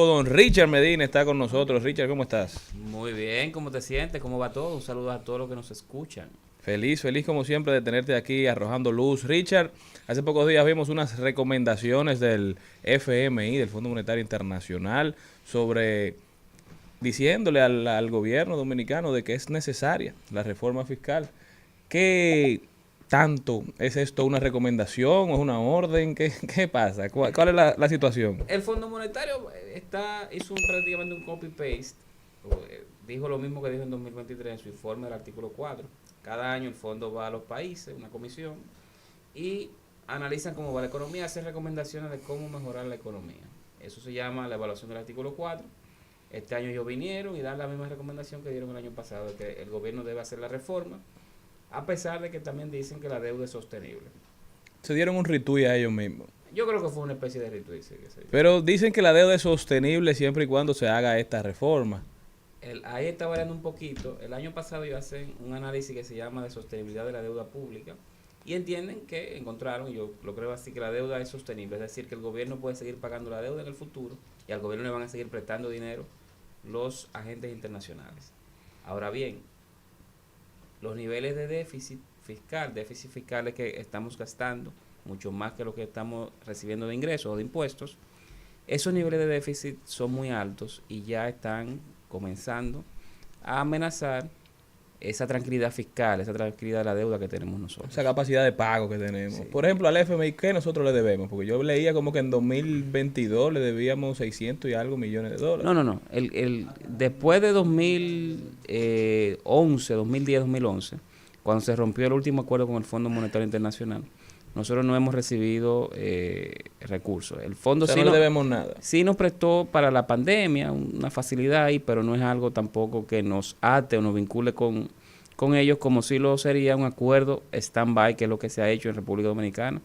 Don Richard Medina está con nosotros. Richard, ¿cómo estás? Muy bien, ¿cómo te sientes? ¿Cómo va todo? Un saludo a todos los que nos escuchan. Feliz como siempre de tenerte aquí arrojando luz. Richard, hace pocos días vimos unas recomendaciones del FMI, del Fondo Monetario Internacional, sobre diciéndole al gobierno dominicano de que es necesaria la reforma fiscal. ¿Qué tanto es esto una recomendación o es una orden? ¿Qué pasa? ¿Cuál es la situación? El Fondo Monetario hizo prácticamente un copy-paste. Dijo lo mismo que dijo en 2023 en su informe del artículo 4. Cada año el fondo va a los países, una comisión, y analizan cómo va la economía, hacen recomendaciones de cómo mejorar la economía. Eso se llama la evaluación del artículo 4. Este año ellos vinieron y dan la misma recomendación que dieron el año pasado, de que el gobierno debe hacer la reforma, a pesar de que también dicen que la deuda es sostenible. Se dieron un retweet a ellos mismos. Yo creo que fue una especie de retweet. Pero dicen que la deuda es sostenible siempre y cuando se haga esta reforma. Ahí está variando un poquito. El año pasado ellos hacen un análisis que se llama de sostenibilidad de la deuda pública y entienden que encontraron, yo lo creo así, que la deuda es sostenible, es decir, que el gobierno puede seguir pagando la deuda en el futuro y al gobierno le van a seguir prestando dinero los agentes internacionales. Ahora bien, los niveles de déficit fiscal es que estamos gastando mucho más que lo que estamos recibiendo de ingresos o de impuestos. Esos niveles de déficit son muy altos y ya están comenzando a amenazar esa tranquilidad fiscal, esa tranquilidad de la deuda que tenemos nosotros. Esa capacidad de pago que tenemos. Sí. Por ejemplo, al FMI, ¿qué nosotros le debemos? Porque yo leía como que en 2022 le debíamos 600 y algo millones de dólares. No. Después de 2011, 2010, 2011, cuando se rompió el último acuerdo con el Fondo Monetario Internacional, nosotros no hemos recibido recursos. El fondo no le debemos nada. Sí nos prestó para la pandemia una facilidad ahí, pero no es algo tampoco que nos ate o nos vincule con ellos, como si lo sería un acuerdo stand-by, que es lo que se ha hecho en República Dominicana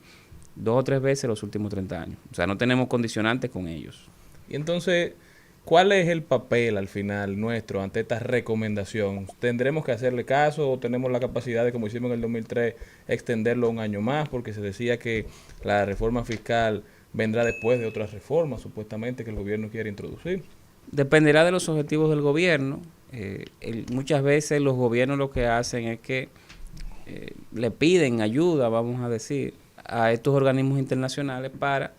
2 o 3 veces en los últimos 30 años. O sea, no tenemos condicionantes con ellos. Y entonces, ¿cuál es el papel al final nuestro ante esta recomendación? ¿Tendremos que hacerle caso o tenemos la capacidad de, como hicimos en el 2003, extenderlo un año más? Porque se decía que la reforma fiscal vendrá después de otras reformas, supuestamente, que el gobierno quiere introducir. Dependerá de los objetivos del gobierno. Muchas veces los gobiernos lo que hacen es que le piden ayuda, vamos a decir, a estos organismos internacionales para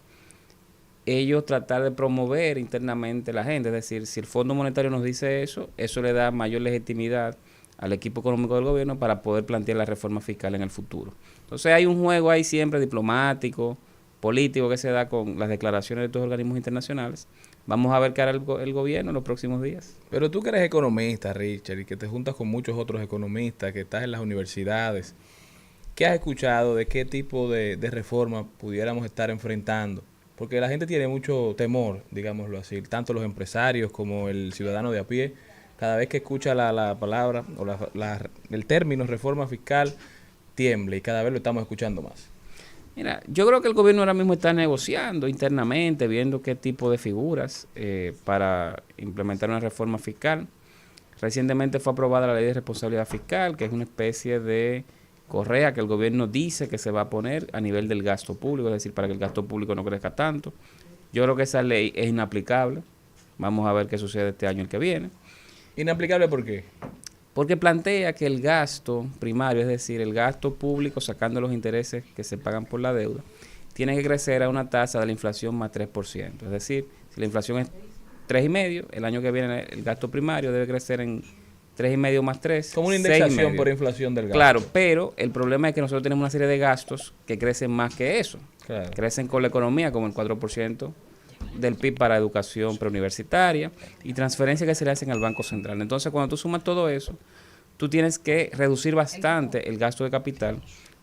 ellos tratar de promover internamente la gente. Es decir, si el Fondo Monetario nos dice eso le da mayor legitimidad al equipo económico del gobierno para poder plantear la reforma fiscal en el futuro. Entonces hay un juego ahí siempre diplomático, político, que se da con las declaraciones de estos organismos internacionales. Vamos a ver qué hará el gobierno en los próximos días. Pero tú que eres economista, Richard, y que te juntas con muchos otros economistas, que estás en las universidades, ¿qué has escuchado de qué tipo de reforma pudiéramos estar enfrentando? Porque la gente tiene mucho temor, digámoslo así, tanto los empresarios como el ciudadano de a pie. Cada vez que escucha la palabra o el término reforma fiscal, tiembla y cada vez lo estamos escuchando más. Mira, yo creo que el gobierno ahora mismo está negociando internamente, viendo qué tipo de figuras para implementar una reforma fiscal. Recientemente fue aprobada la Ley de Responsabilidad Fiscal, que es una especie de correa que el gobierno dice que se va a poner a nivel del gasto público, es decir, para que el gasto público no crezca tanto. Yo creo que esa ley es inaplicable. Vamos a ver qué sucede este año el que viene. ¿Inaplicable por qué? Porque plantea que el gasto primario, es decir, el gasto público sacando los intereses que se pagan por la deuda, tiene que crecer a una tasa de la inflación más 3%. Es decir, si la inflación es 3,5%, el año que viene el gasto primario debe crecer en 3,5 más 3. Como una indexación por inflación del gasto. Claro, pero el problema es que nosotros tenemos una serie de gastos que crecen más que eso. Claro. Crecen con la economía, como el 4% del PIB para educación preuniversitaria y transferencias que se le hacen al Banco Central. Entonces, cuando tú sumas todo eso, tú tienes que reducir bastante el gasto de capital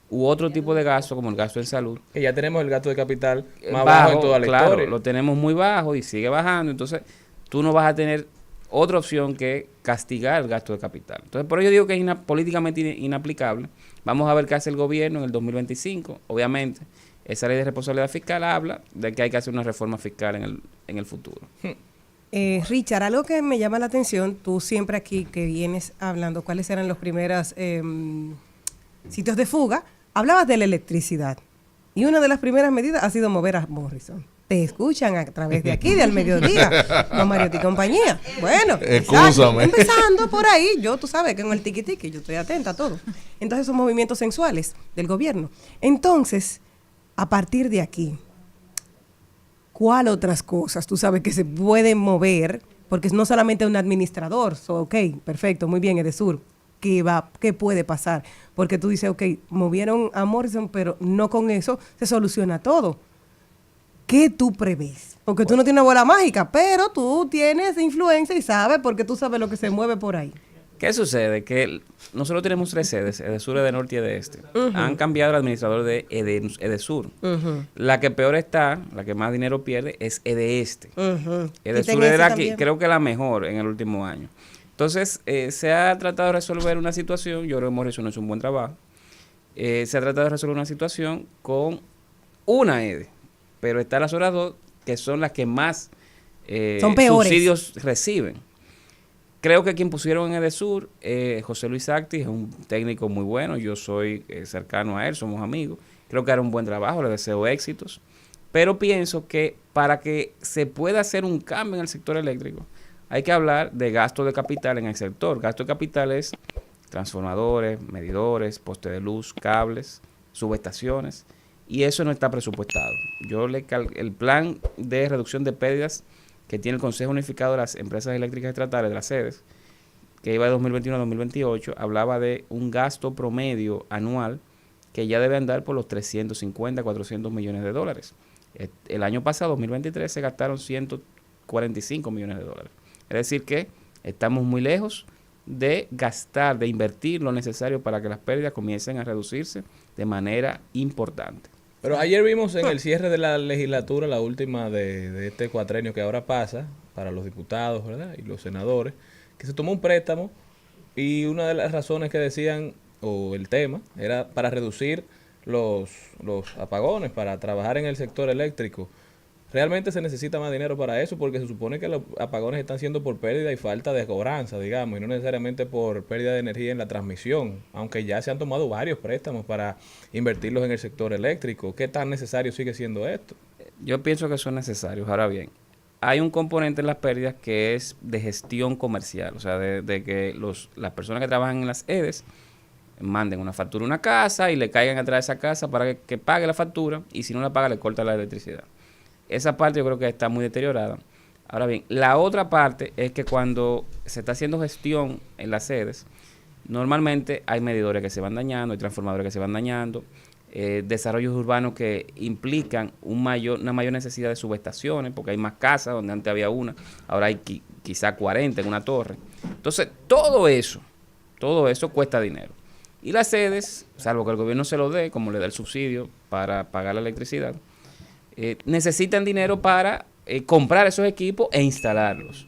u otro tipo de gasto, como el gasto en salud. Que ya tenemos el gasto de capital más bajo en toda la historia. Claro, lo tenemos muy bajo y sigue bajando. Entonces, tú no vas a tener otra opción que castigar el gasto de capital. Entonces, por ello digo que es políticamente inaplicable. Vamos a ver qué hace el gobierno en el 2025. Obviamente, esa ley de responsabilidad fiscal habla de que hay que hacer una reforma fiscal en el futuro. Richard, algo que me llama la atención, tú siempre aquí que vienes hablando cuáles eran los primeros sitios de fuga, hablabas de la electricidad. Y una de las primeras medidas ha sido mover a Morrison. te escuchan a través de aquí, de Al Mediodía, con Mariotti y compañía. Bueno, Excúsame. empezando por ahí, tú sabes que en el tiqui-tiqui yo estoy atenta a todo. Entonces son movimientos sensuales del gobierno. Entonces, a partir de aquí, ¿cuál otras cosas tú sabes que se pueden mover? Porque no solamente un administrador, ok, perfecto, muy bien, Edesur, ¿qué puede pasar? Porque tú dices, ok, movieron a Morrison, pero no con eso se soluciona todo. ¿Qué tú prevés? Porque tú no tienes bola mágica, pero tú tienes influencia y sabes, porque tú sabes lo que se mueve por ahí. ¿Qué sucede? Que nosotros tenemos 3 sedes, Edesur, Edenorte y Edeste. Han cambiado el administrador de Edesur. La que peor está, la que más dinero pierde, es Edeste. Edesur era creo que la mejor en el último año. Entonces, se ha tratado de resolver una situación, yo creo que Morrison hizo un buen trabajo, se ha tratado de resolver una situación con una EDE, pero están las otras 2 que son las que más subsidios reciben. Creo que quien pusieron en Edesur, José Luis Acti, es un técnico muy bueno, yo soy cercano a él, somos amigos, creo que hará un buen trabajo, le deseo éxitos, pero pienso que para que se pueda hacer un cambio en el sector eléctrico, hay que hablar de gasto de capital en el sector. Gasto de capital es transformadores, medidores, postes de luz, cables, subestaciones, y eso no está presupuestado. El plan de reducción de pérdidas que tiene el Consejo Unificado de las Empresas Eléctricas Estatales, de las sedes, que iba de 2021 a 2028, hablaba de un gasto promedio anual que ya debe andar por los 350, 400 millones de dólares. El año pasado, 2023, se gastaron 145 millones de dólares. Es decir que estamos muy lejos de gastar, de invertir lo necesario para que las pérdidas comiencen a reducirse de manera importante. Pero ayer vimos en el cierre de la legislatura, la última de este cuatrenio que ahora pasa, para los diputados, ¿verdad?, y los senadores, que se tomó un préstamo y una de las razones que decían, o el tema, era para reducir los apagones, para trabajar en el sector eléctrico. Realmente se necesita más dinero para eso porque se supone que los apagones están siendo por pérdida y falta de cobranza, digamos, y no necesariamente por pérdida de energía en la transmisión, aunque ya se han tomado varios préstamos para invertirlos en el sector eléctrico. ¿Qué tan necesario sigue siendo esto? Yo pienso que son necesarios. Ahora bien, hay un componente en las pérdidas que es de gestión comercial, o sea, de que las personas que trabajan en las EDES manden una factura a una casa y le caigan atrás de esa casa para que pague la factura, y si no la paga le corta la electricidad. Esa parte yo creo que está muy deteriorada. Ahora bien, la otra parte es que cuando se está haciendo gestión en las sedes, normalmente hay medidores que se van dañando, hay transformadores que se van dañando, desarrollos urbanos que implican una mayor necesidad de subestaciones, porque hay más casas, donde antes había una, ahora hay quizá 40 en una torre. Entonces, todo eso cuesta dinero. Y las sedes, salvo que el gobierno se lo dé, como le da el subsidio para pagar la electricidad, necesitan dinero para comprar esos equipos e instalarlos.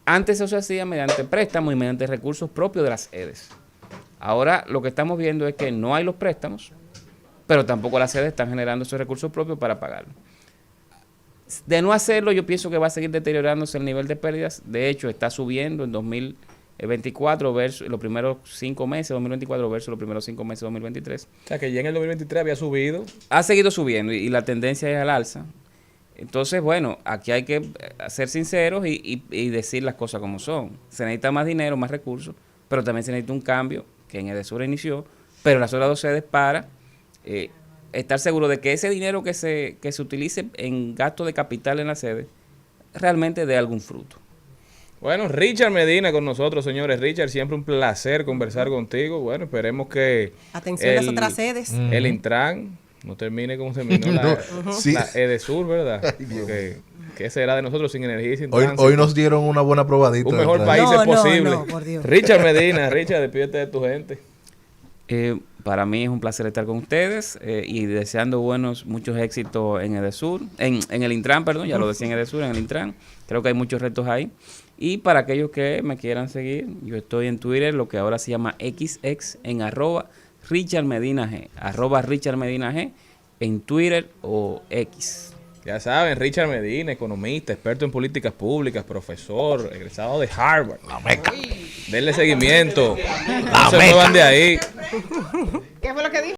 Antes eso se hacía mediante préstamos y mediante recursos propios de las sedes. Ahora lo que estamos viendo es que no hay los préstamos, pero tampoco las sedes están generando esos recursos propios para pagarlo. De no hacerlo, yo pienso que va a seguir deteriorándose el nivel de pérdidas. De hecho, está subiendo en 2024 versus los primeros 5 meses de 2024 versus los primeros 5 meses de 2023. O sea, que ya en el 2023 había subido. Ha seguido subiendo y la tendencia es al alza. Entonces, bueno, aquí hay que ser sinceros y decir las cosas como son. Se necesita más dinero, más recursos, pero también se necesita un cambio que en Edesur inició, pero las otras 2 sedes para estar seguro de que ese dinero que se utilice en gasto de capital en la sede realmente dé algún fruto. Bueno, Richard Medina con nosotros, señores. Richard, siempre un placer conversar contigo. Bueno, esperemos que atención a las otras sedes. El Intran no termine como terminó la Edesur, ¿verdad? Porque ¿qué será de nosotros sin energía y sin tránsito? Hoy nos dieron una buena probadita. Un mejor país es posible. No, por Dios. Richard Medina, Richard, despídete de tu gente. Para mí es un placer estar con ustedes y deseando muchos éxitos en Edesur, en el Intran, perdón, ya lo decía en Edesur, en el Intran. Creo que hay muchos retos ahí. Y para aquellos que me quieran seguir, yo estoy en Twitter, lo que ahora se llama XX, en @RichardMedinaG, @RichardMedinaG, en Twitter o X. Ya saben, Richard Medina, economista, experto en políticas públicas, profesor, egresado de Harvard. La meca. Denle seguimiento. No se muevan de ahí. ¿Qué fue lo que dijo?